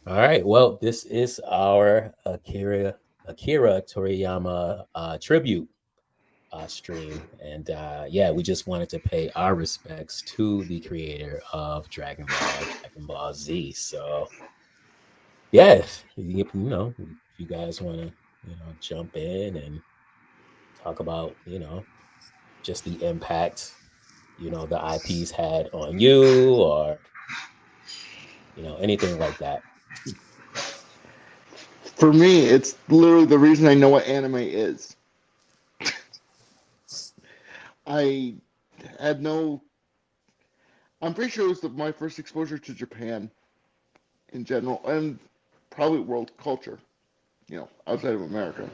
All right. Well, this is our Akira Toriyama tribute stream, and yeah, we just wanted to pay our respects to the creator of Dragon Ball Z. So yeah, if you guys want to, jump in and talk about, just the impact, the IPs had on you, or anything like that. For me, it's literally the reason I know what anime is. I had no. I'm pretty sure it was my first exposure to Japan in general, and probably world culture. Outside of America.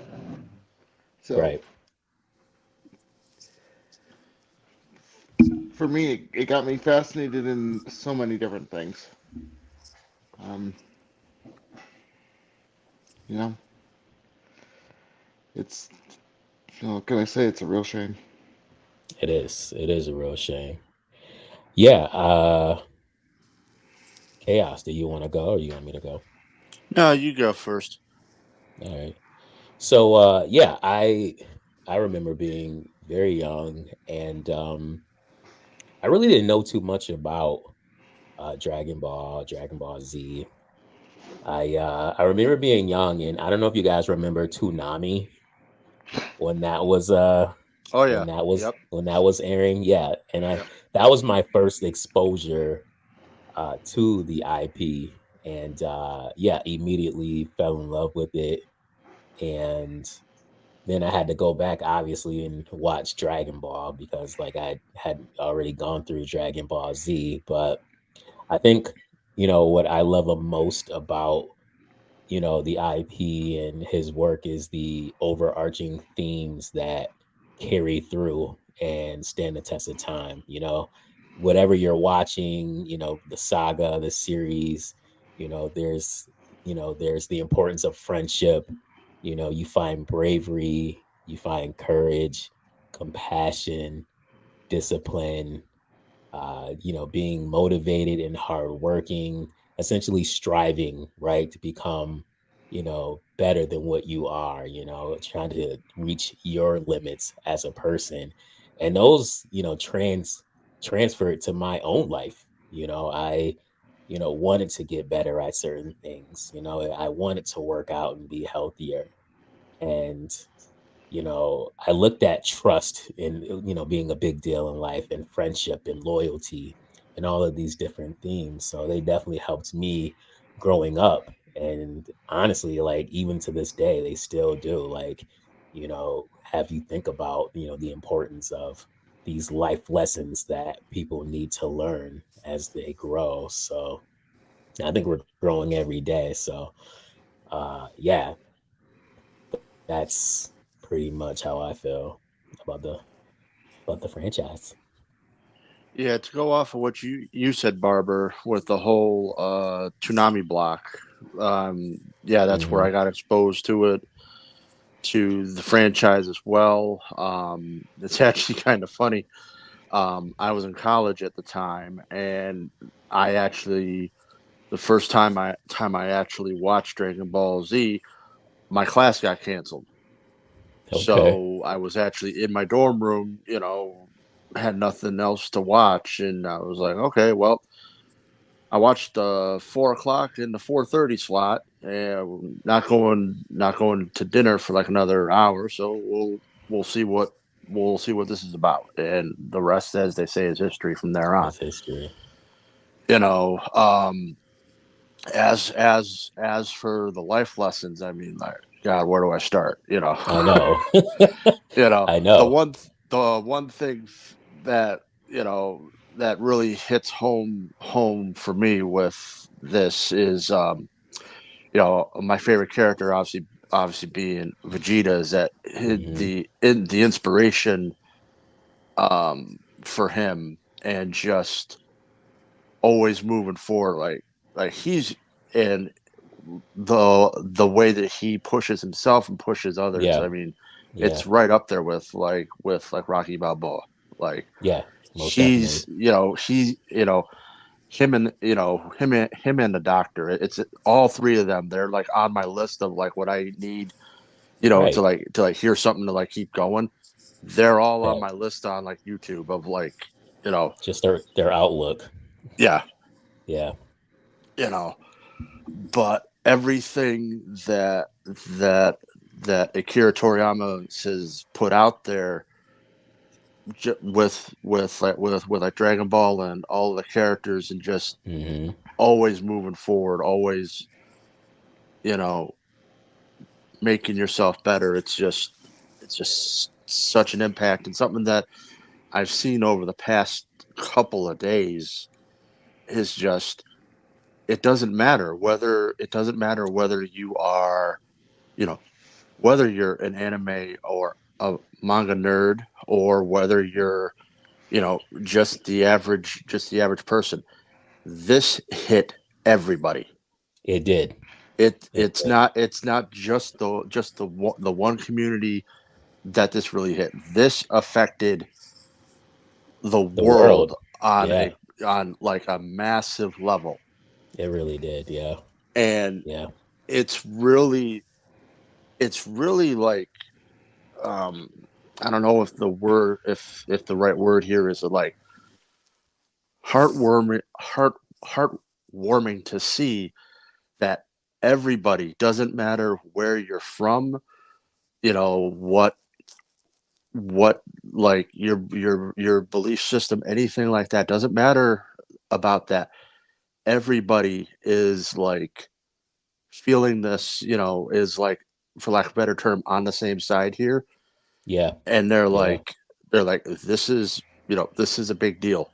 So Right. for me, it got me fascinated in so many different things. Um, you know, it's can I say it's a real shame. It is. It is a real shame. Yeah. Chaos. Do you want to go, or you want me to go? No, you go first. All right. So yeah, I remember being very young, and I really didn't know too much about Dragon Ball Z. I remember being young, and I don't know if you guys remember Toonami when that was Oh yeah. Yep. when that was airing. Yeah, and I Yep. that was my first exposure to the IP, and yeah, immediately fell in love with it, and then I had to go back obviously and watch Dragon Ball because like I had already gone through Dragon Ball Z. But I think what I love the most about the IP and his work is the overarching themes that carry through and stand the test of time. Whatever you're watching, the saga, the series, there's there's the importance of friendship. You find bravery, you find courage, compassion, discipline, being motivated and hardworking, essentially striving, right, to become, better than what you are, trying to reach your limits as a person. And those, transferred to my own life. I, wanted to get better at certain things. I wanted to work out and be healthier. And I looked at trust in, being a big deal in life, and friendship and loyalty and all of these different themes. So they definitely helped me growing up. And honestly, like even to this day, they still do. Like, have you think about, the importance of these life lessons that people need to learn as they grow. So I think we're growing every day. So yeah, that's pretty much how I feel about the franchise. Yeah, to go off of what you said, Barber, with the whole Toonami block. Yeah, that's where Hmm. I got exposed to it, to the franchise as well. It's actually kind of funny. I was in college at the time, and I actually the first time I actually watched Dragon Ball Z, my class got canceled. Okay. So I was actually in my dorm room, had nothing else to watch, and I was like, okay, well, I watched 4 o'clock in the 4:30 slot, and not going to dinner for like another hour, so we'll see what this is about, and the rest, as they say, is history from there on. It's history. You know, as for the life lessons, I mean, like, God, where do I start? I know. You know, I the know. one thing that that really hits home for me with this is my favorite character, obviously being Vegeta, is that Hmm. the inspiration for him, and just always moving forward, like he's in the way that he pushes himself and pushes others. Yeah. I mean, Yeah. it's right up there with Rocky Balboa. Like, Yeah. Most definitely. he's him and the doctor. It's all three of them. They're like on my list of like what I need, Right. to like hear something to like keep going. They're all on Yeah. my list on like YouTube of like, you know, Just their outlook. yeah, Yeah. you know, but everything that that Akira Toriyama has put out there with like Dragon Ball and all the characters and just Hmm. always moving forward, always, you know, making yourself better. It's just such an impact and something that I've seen over the past couple of days is just it doesn't matter whether you are, you know, whether you're an anime or a manga nerd or whether you're, just the average person. This hit everybody. It did. It did. It's not the one community that this really hit. This affected the The world. world on Yeah. on like a massive level. It really did. Yeah. And Yeah. it's really it's really like, um I don't know if the word if the right word here is like heartwarming to see that everybody, doesn't matter where you're from, what what like your belief system, anything like that, doesn't matter about that. Everybody is like feeling this, is like, for lack of a better term, on the same side here. Yeah. And Yeah. they're like, this is a big deal.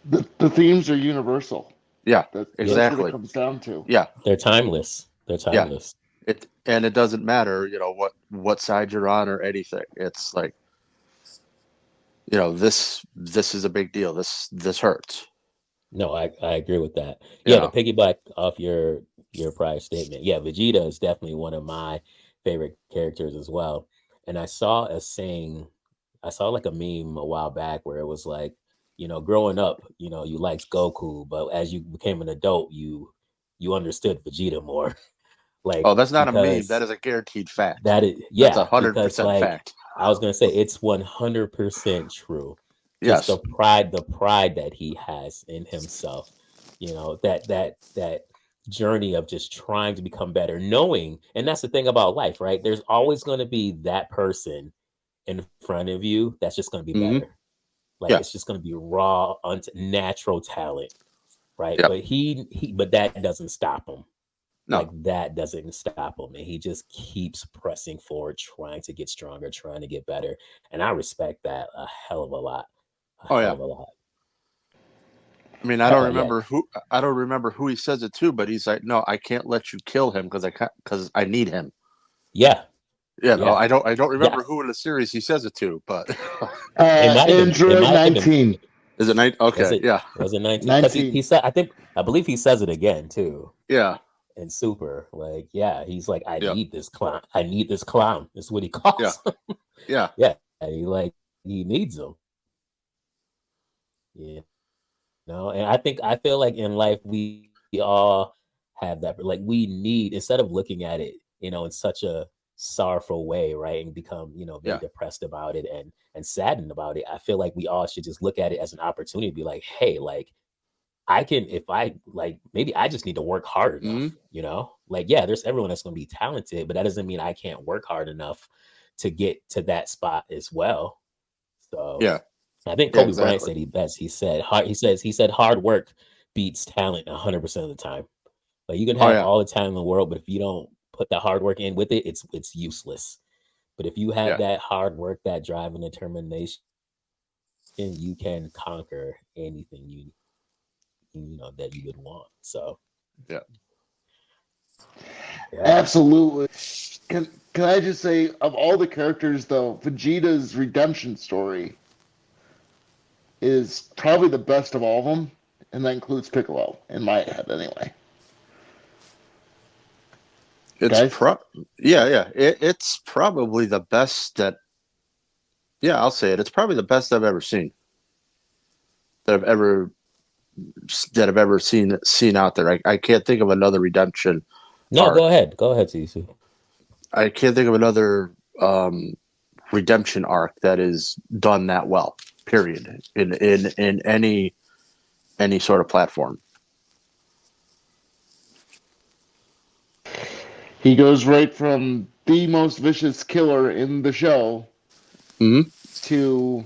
The themes are universal. Yeah, That's Yep. what it exactly. comes down to. Yeah, They're timeless. They're yeah. timeless. It doesn't matter, what side you're on or anything. It's like, this is a big deal. This hurts. No, I agree with that. You Yeah, to know. piggyback off your prior statement, yeah, Vegeta is definitely one of my favorite characters as well. And I saw like a meme a while back where it was like, growing up, you liked Goku, but as you became an adult, you understood Vegeta more. Oh, Like that's not a meme. That because is a guaranteed fact. that is, That's a yeah, hundred because percent like fact. I was gonna say it's 100% true. Just Yes. the pride that he has in himself, that journey of just trying to become better, knowing, and that's the thing about life, right? There's always going to be that person in front of you that's just going to be Mm-hmm. better. Like Yeah. it's just going to be raw, natural talent, right? Yeah. But but that doesn't stop him. No. Like that doesn't stop him, and he just keeps pressing forward, trying to get stronger, trying to get better, and I respect that a hell of a lot, a Oh hell yeah. of a lot. I mean, But yeah, I don't remember who he says it to, but he's like, "No, I can't let you kill him because I need him." yeah, No, yeah, I don't yeah. remember who in the series he says it to, but It Android might have been. 19. is it night? Was Okay, it yeah, was it 19? Because he 19. said, I believe he says it again too yeah, in Super. Like, yeah, he's like, I yeah, need this clown. I need this clown. That's what he yeah, calls him. yeah. Yeah, he needs him. Yeah, and I feel like in life we all have that. Like we need, instead of looking at it, in such a sorrowful way, right, and become very Yeah. depressed about it and saddened about it. I feel like we all should just look at it as an opportunity to be like, hey, like I can, if I like, maybe I just need to work hard Mm-hmm. enough, like, yeah, there's everyone that's going to be talented, but that doesn't mean I can't work hard enough to get to that spot as well. So Yeah. I think Yeah. Kobe Bryant Exactly. said he said hard work beats talent 100% of the time. Like you can Oh have yeah. all the talent in the world, but if you don't put that hard work in with it, it's useless. But if you have Yeah. that hard work, that drive and determination, you can conquer anything that you would want. So Yeah. yeah. Absolutely. Can I just say, of all the characters, though, Vegeta's redemption story is probably the best of all of them, and that includes Piccolo, in my head, anyway. It's Guys? pro. Yeah. Yeah. It's probably the best that. Yeah, I'll say it. It's probably the best I've ever seen. That I've ever. that I've ever seen out there. I can't think of another redemption No, arc. go ahead, Sisu. I can't think of another redemption arc that is done that well. Period. In any sort of platform. He goes right from the most vicious killer in the show Mm-hmm. to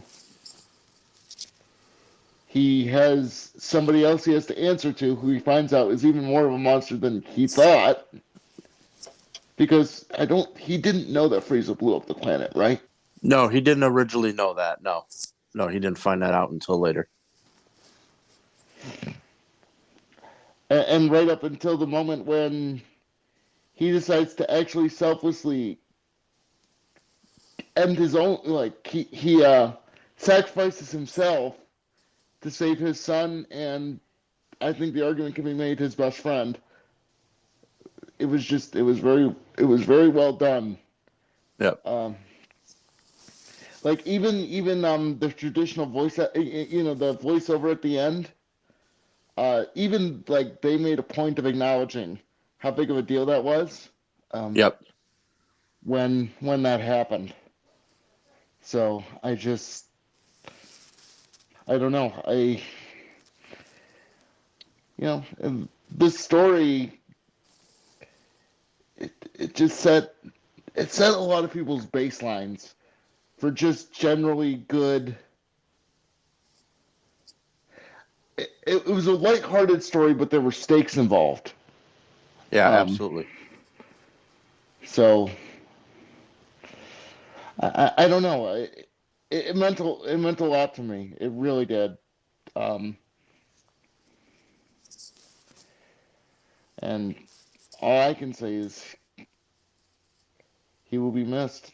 he has somebody else he has to answer to who he finds out is even more of a monster than he thought. Because he didn't know that Frieza blew up the planet, right? No, he didn't originally know that. No, he didn't find that out until later. And right up until the moment when he decides to actually selflessly end his own, like he sacrifices himself to save his son, and I think the argument can be made his best friend. It was very well done. Yep. Um, like even the traditional voice, the voiceover at the end, even like they made a point of acknowledging how big of a deal that was, um, Yep. when that happened. So I don't know. This story, it just set a lot of people's baselines for just generally good. It was a lighthearted story, but there were stakes involved. Yeah, Um, absolutely. so I don't know. It meant a lot to me. It really did. Um, and all I can say is he will be missed.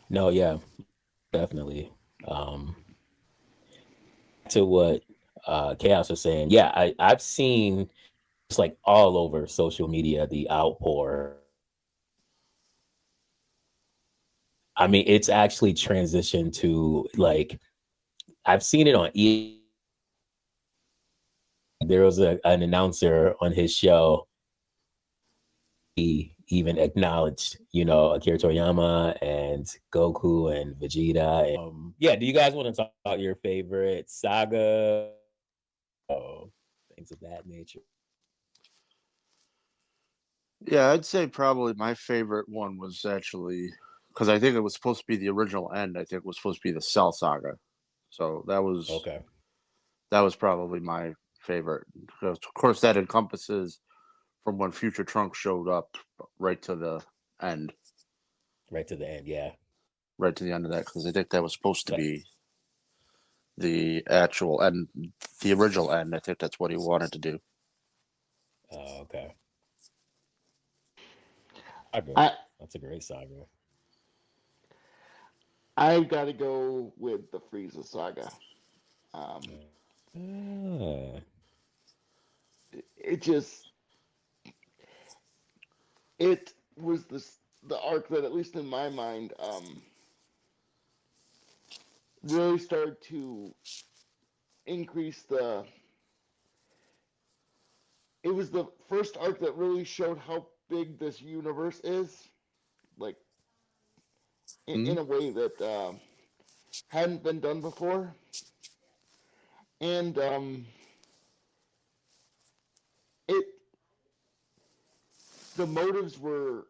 No, yeah, definitely. Um, to what Chaos was saying, yeah, I've seen it's like all over social media the outpour. I mean, it's actually transitioned to like I've seen it on there was an announcer on his show. He even acknowledged, Akira Toriyama and Goku and Vegeta. Yeah, do you guys want to talk about your favorite saga? Things of that nature. Yeah, I'd say probably my favorite one was actually because I think it was supposed to be the original end. I think it was supposed to be the Cell Saga. So Okay, that was probably my favorite. Because of course, that encompasses from when Future Trunks showed up right to the end, right to the end. Yeah. right to the end of that. Because I think that was supposed to So, be the actual end, the original end. I think that's what he wanted to do. okay. Saga. I That's a great saga. I've got to go with the Frieza saga. Um, Ah, it just it was the arc that, at least in my mind, really started to increase the. It was the first arc that really showed how big this universe is, like Mm-hmm. in a way that hadn't been done before, and it the motives were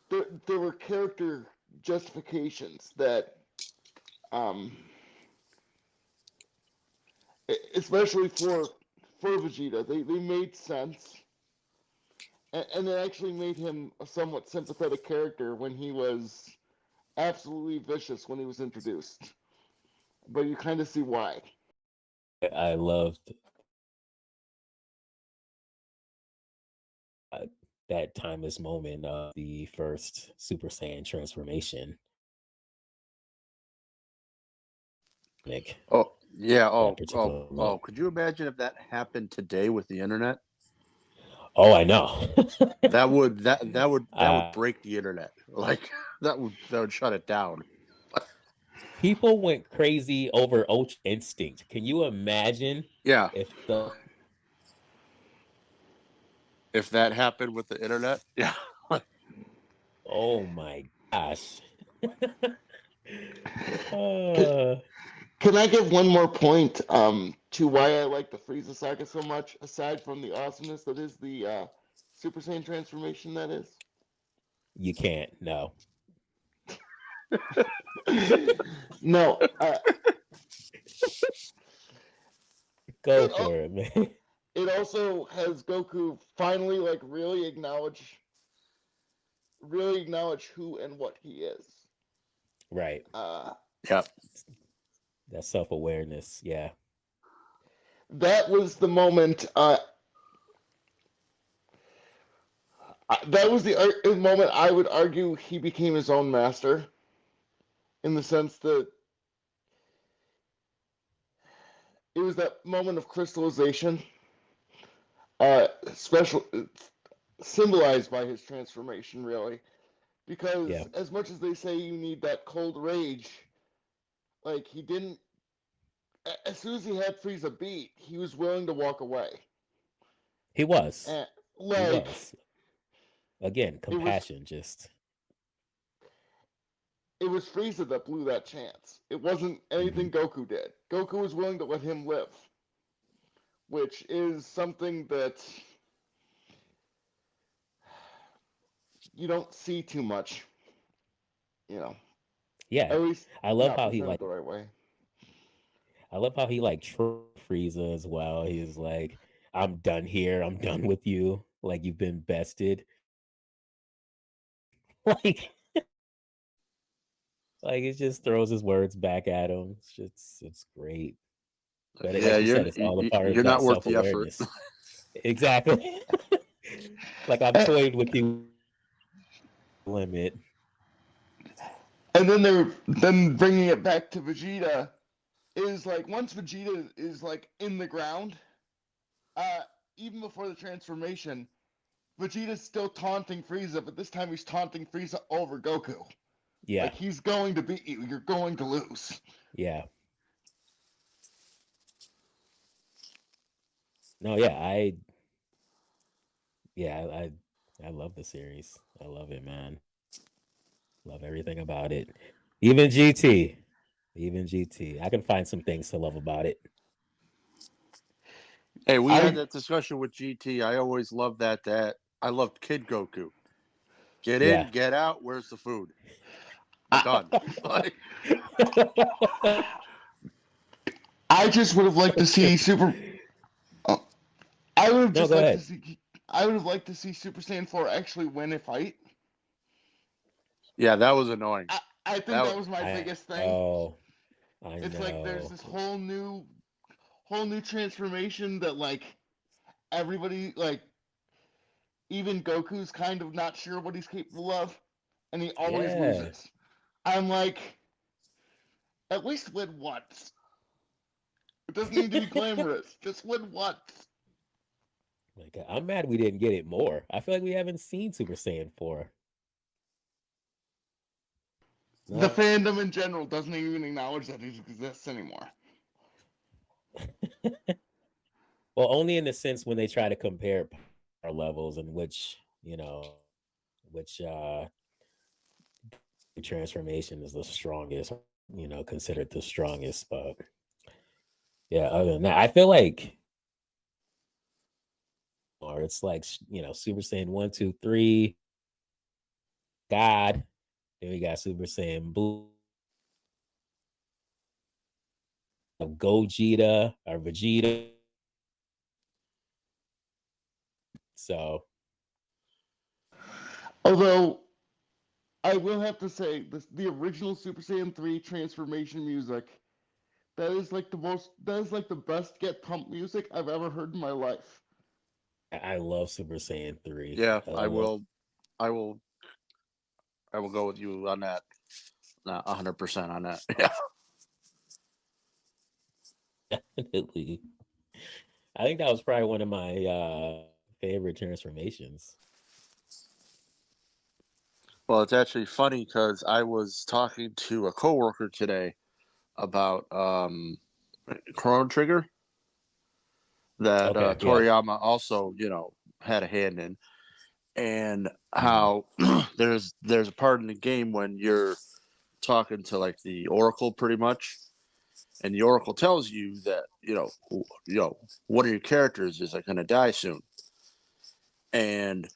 there were character justifications that um, especially for Vegeta, they made sense, and they actually made him a somewhat sympathetic character when he was absolutely vicious when he was introduced. But you kind of see why. I loved uh, that timeless moment of the first Super Saiyan transformation. Nick, Oh yeah. that particular Oh. moment. Could you imagine if that happened today with the internet? Oh, I know. That would uh, break the internet. Like that would shut it down. People went crazy over Ultra Instinct. Can you imagine Yeah, if the if that happened with the internet, yeah. oh my gosh. Can, uh, can I give one more point to why I like the Frieza saga so much, aside from the awesomeness that is the Super Saiyan transformation that is? you can't, no. No, Go it for it, man. it also has Goku finally like really acknowledge who and what he is. Right. Uh, Yeah. That self-awareness. Yeah. that was the moment. That was the moment I would argue he became his own master, in the sense that it was that moment of crystallization, special symbolized by his transformation, really. Yeah. Because as much as they say you need that cold rage, like he didn't. As soon as he had Frieza beat, he was willing to walk away. He was. And He like was. Again, it was, compassion just it was Frieza that blew that chance. It wasn't anything mhm. Goku did. Goku was willing to let him live, which is something that you don't see too much. You know, Yeah. at least I love not how he presented like the right way. Frieza as well. He's like, I'm done here. I'm done with you. Like you've been bested. Like like it just throws his words back at him. It's great. But Yeah, like you said, it's all a part of you're that not worth the effort. self-awareness. Exactly. Like I've And, toyed with you limit. and then then bringing it back to Vegeta is like once Vegeta is like in the ground, uh, even before the transformation, Vegeta's still taunting Frieza, but this time he's taunting Frieza over Goku. Yeah. Like he's going to beat you. You're going to lose. Yeah. No, yeah, yeah, I love the series. I love it, man. Love everything about it. Even GT. Even GT. I can find some things to love about it. Hey, we had I that discussion with GT. I always loved that. I loved Kid Goku. Get in, Yeah. get out. Where's the food? I, Done. Like, I just would have liked to see Super. uh, I would have No, just go liked to ahead. see. I would have liked to see Super Saiyan 4 actually win a fight. yeah, that was annoying. I think That that was, was my I biggest thing. know. I It's like there's know. this whole new transformation that like everybody like even Goku's kind of not sure what he's capable of, and he always Yeah. loses. I'm like, at least win once. It doesn't need to be glamorous. Just win once. Like I'm mad we didn't get it more. I feel like we haven't seen Super Saiyan 4. The No. fandom in general doesn't even acknowledge that he exists anymore. Well, only in the sense when they try to compare power levels and which transformation is the strongest, considered the strongest. But yeah, other than that, I feel like or it's like Super Saiyan 1, 2, 3, God. Then we got Super Saiyan Blue, Gogeta or Vegeta. So Although I will have to say the original Super Saiyan 3 transformation music that is like the best get pumped music I've ever heard in my life. I love Super Saiyan 3. yeah, I I love will, I will, I will go with you on that. Not 100% on that. Yeah. definitely. I think that was probably one of my favorite transformations. Well, it's actually funny because I was talking to a coworker today about Chrono Trigger that Okay, yeah. Toriyama also, had a hand in, and Mm. how there's a part in the game when you're talking to like the Oracle pretty much, and the Oracle tells you that one of your characters is like going to die soon, and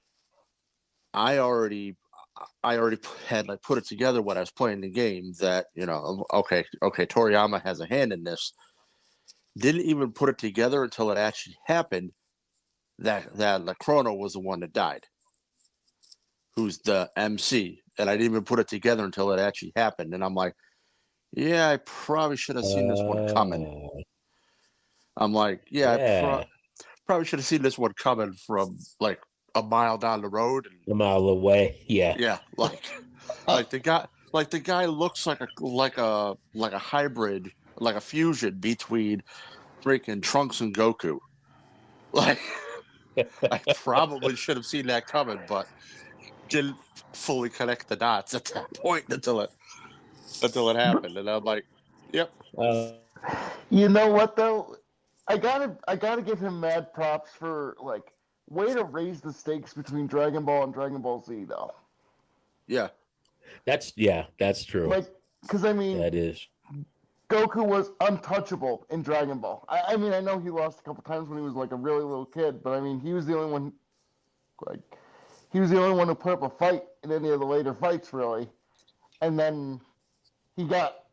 I already I already had like put it together when I was playing the game that okay Toriyama has a hand in this. Didn't even put it together until it actually happened that the Chrono was the one that died, who's the MC, and I didn't even put it together until it actually happened, and I'm like, yeah, I probably should have seen this one coming. Uh, I'm like, yeah, yeah. probably should have seen this one coming from like a mile down the road, and A mile away. Yeah. yeah, Uh, like the guy looks like a hybrid, like a fusion between freaking Trunks and Goku. Like I probably should have seen that coming, but didn't fully connect the dots at that point until it happened, and I'm like, yep, you know what though? I gotta give him mad props for like way to raise the stakes between Dragon Ball and Dragon Ball Z though. yeah, that's true. Like, because I mean, That is. Goku was untouchable in Dragon Ball. I mean, I know he lost a couple times when he was like a really little kid, but I mean, he was the only one. Like, he was the only one who put up a fight in any of the later fights, really. And then he got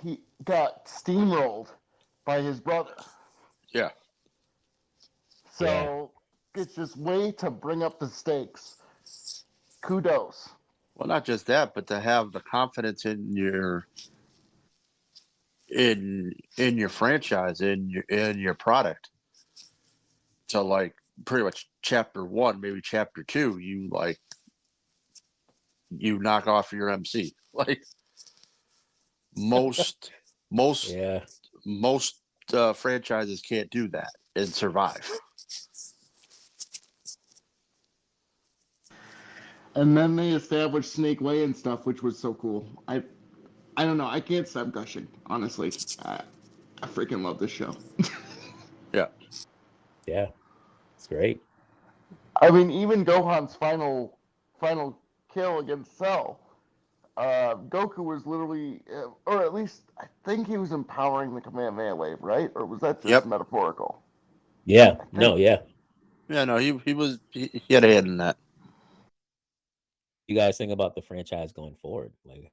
he got steamrolled by his brother. yeah. Yeah. So it's just way to bring up the stakes. Kudos. Well, not just that, but to have the confidence in your franchise, in your product, to like pretty much chapter one, maybe chapter two, you knock off your MC. Like most most Yeah. most franchises can't do that and survive. And then they established Snake Way and stuff, which was so cool. I don't know. I can't stop gushing. Honestly, I freaking love this show. Yeah, Yeah. It's great. I mean, even Gohan's final kill against Cell, Goku was literally, or at least I think he was empowering the Kamehameha wave, right? Or was that just yep, metaphorical? Yeah. I No, think. yeah. yeah. No, he had a hand in that. You guys think about the franchise going forward? Like,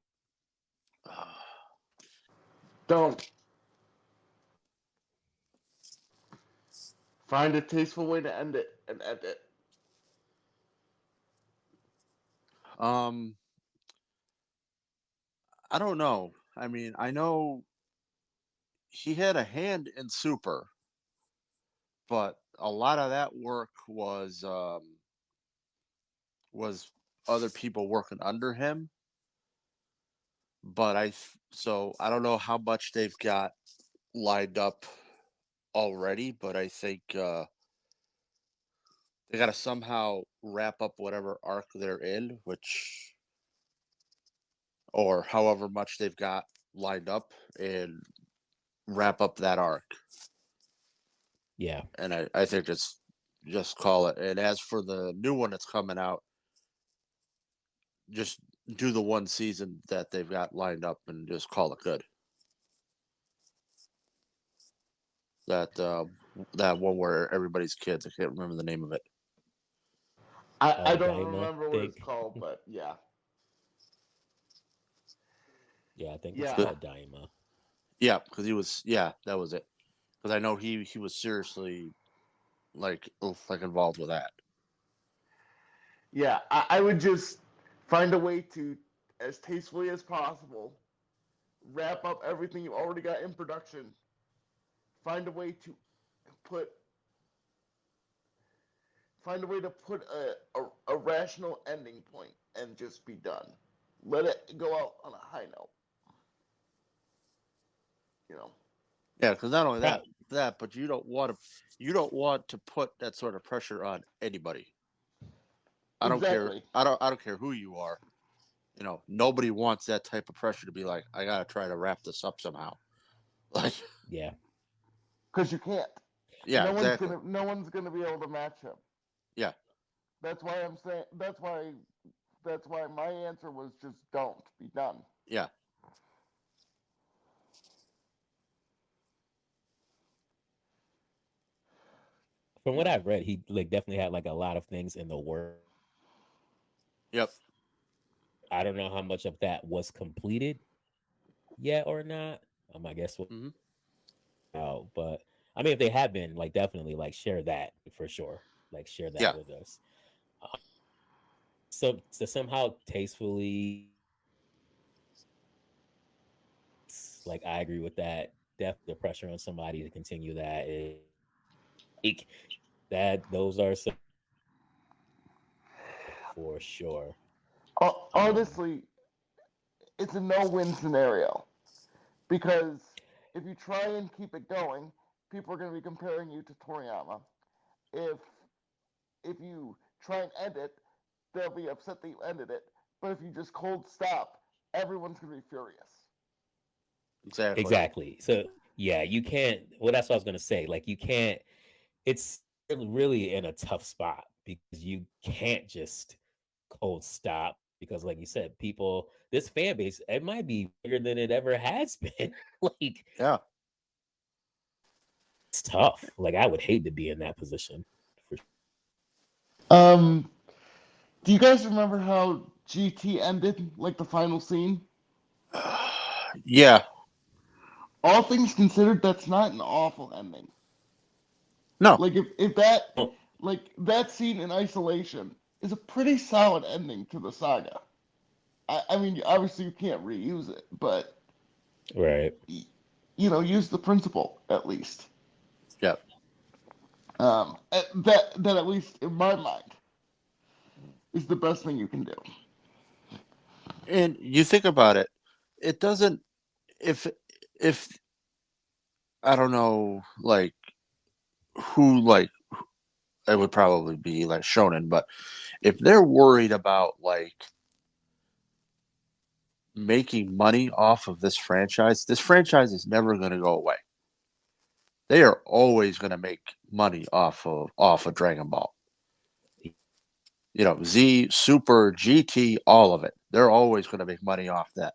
Don't find a tasteful way to end it and end it. Um, I don't know. I mean, I know he had a hand in Super, but a lot of that work was other people working under him. But so I don't know how much they've got lined up already, but I think they got to somehow wrap up whatever arc they're in, which or however much they've got lined up, and wrap up that arc. yeah. And I think just call it. And as for the new one that's coming out, just do the one season that they've got lined up and just call it good. That one where everybody's kids. I can't remember the name of it. I don't Daima, I remember what it's think. called, but yeah, Yeah, I think it's yeah, called Daima. Yeah, because he was. Yeah, that was it. Because I know he was seriously like involved with that. yeah. I would just find a way to, as tastefully as possible, wrap up everything you already got in production. Find a way to put put a rational ending point and just be done. Let it go out on a high note. You know. Yeah, because not only Pro- that, but you don't want to put that sort of pressure on anybody. I don't care. Exactly. I don't care who you are. nobody wants that type of pressure to be like, I gotta try to wrap this up somehow. Like, Yeah. because you can't. yeah, exactly. No one's gonna be able to match him. Yeah, That's why I'm saying. That's why my answer was just don't be done. yeah, From what I've read, he like definitely had like a lot of things in the work. yep. I don't know how much of that was completed yet or not. I guess we'll Hmm. out, but I mean, if they have been, like, definitely like share that for sure. Like share that Yeah, with us. Uh, so to somehow tastefully, like I agree with that. Definitely the pressure on somebody to continue that is like, that. Those are some for sure. Um, Honestly, it's a no-win scenario because if you try and keep it going, people are going to be comparing you to Toriyama. If you try and end it, they'll be upset that you ended it. But if you just cold stop, everyone's going to be furious. exactly. exactly. So yeah, you can't. Well, that's what I was gonna say. Like you can't. It's really in a tough spot because you can't just cold stop because, like you said, people, this fan base, it might be bigger than it ever has been. Like Yeah. it's tough. Like I would hate to be in that position. For Um, do you guys remember how GT ended, like the final scene? Yeah. All things considered, that's not an awful ending. No. Like if that sure. like that scene in isolation is a pretty solid ending to the saga. I mean, obviously you can't reuse it, but Right. use the principle at least. Yeah. That at least in my mind is the best thing you can do. And you think about it, it doesn't. If I don't know, like who, like it would probably be like Shonen, but if they're worried about like making money off of this franchise is never going to go away. They are always going to make money off of Dragon Ball. Z, Super, GT, all of it. They're always going to make money off that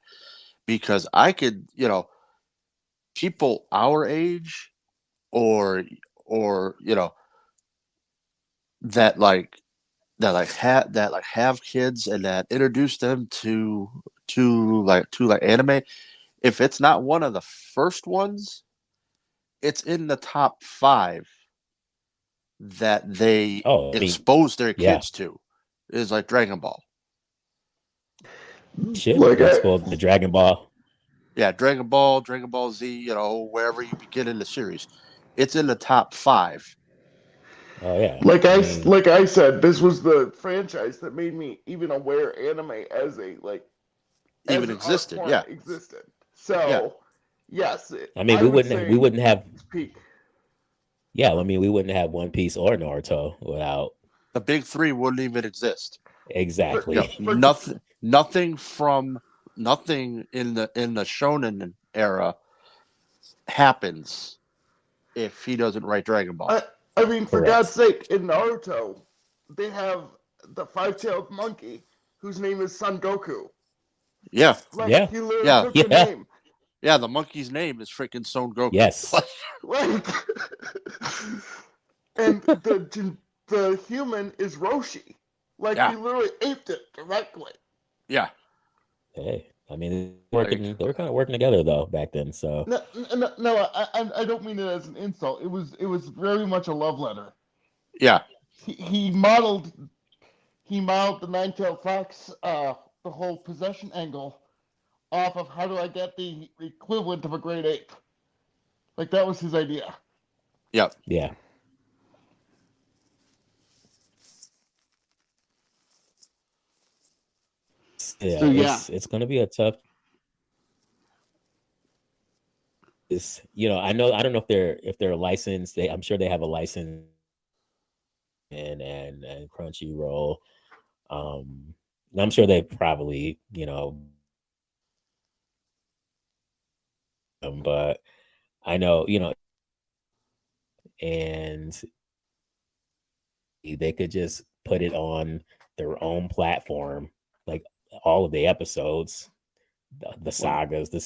because I could, people our age or that like have kids and that introduce them to anime. If it's not one of the first ones, it's in the top 5 that they Oh, I mean, expose their yeah, kids to is like Dragon Ball. should Like be I, exposed to Dragon Ball. Yeah, Dragon Ball Z, wherever you begin in the series, it's in the top 5. Oh yeah. like I I mean, like I said, this was the franchise that made me even aware anime as Even an art existed. form Yeah, existed. yeah, So yes, I mean, I would say we wouldn't have. it's peak. Yeah, I mean, we wouldn't have One Piece or Naruto without the big 3 wouldn't even exist. For exactly. for Nothing from nothing in the shonen era happens if he doesn't write Dragon Ball. I I mean, for God's Correct. sake, in Naruto, they have the five-tailed monkey whose name is Son Goku. Yeah, Like Yeah. he literally yeah, took the Yeah. name. yeah. The monkey's name is freaking Son Goku. Yes. Like, and the human is Roshi. Like Yeah, he literally aped it directly. yeah. Hey, I mean, Like, working. They were kind of working together though back then. So No, I don't mean it as an insult. It was very much a love letter. yeah, He modeled the nine-tailed fox, the whole possession angle off of how do I get the equivalent of a great ape. Like that was his idea. yeah. yeah, So yeah. yeah, It's gonna be a tough. It's I know I don't know if they're licensed. I'm sure they have a license and Crunchyroll. Um, And I'm sure they probably, but I know, and they could just put it on their own platform, like all of the episodes, the Well, sagas, the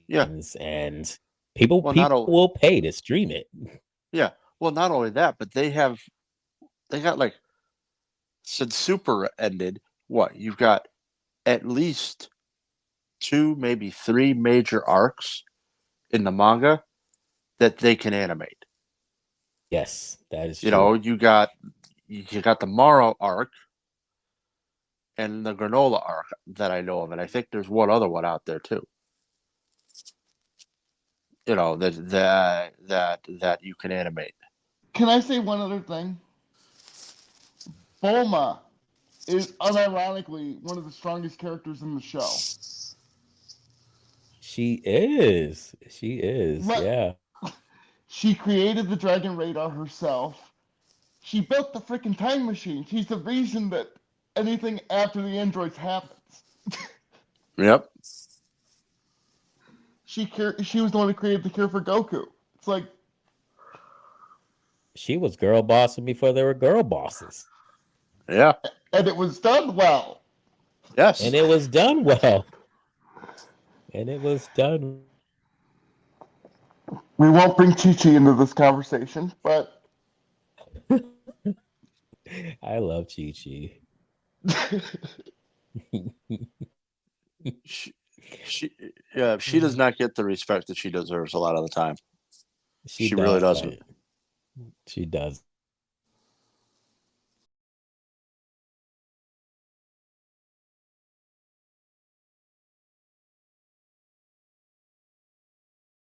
yeah. seasons, and people Well, not people only will pay to stream it. yeah. Well, not only that, but they got like since Super ended, what you've got at least two, maybe three major arcs in the manga that they can animate. Yes, that is You true. know, you got the Morrow arc and the Granola arc that I know of, and I think there's one other one out there too. You know that you can animate. Can I say one other thing? Bulma is unironically one of the strongest characters in the show. She is. She is. Let, Yeah. she created the Dragon Radar herself. She built the freaking time machine. She's the reason that anything after the androids happens. Yep. She was the one who created the cure for Goku. It's like, She was girl bossing before there were girl bosses. Yeah. and it was done well. Yes. And it was done well. And it was done. We won't bring Chi Chi into this conversation, but I love Chi Chi. she, she does not get the respect that she deserves a lot of the time. She She really doesn't. doesn't. She does.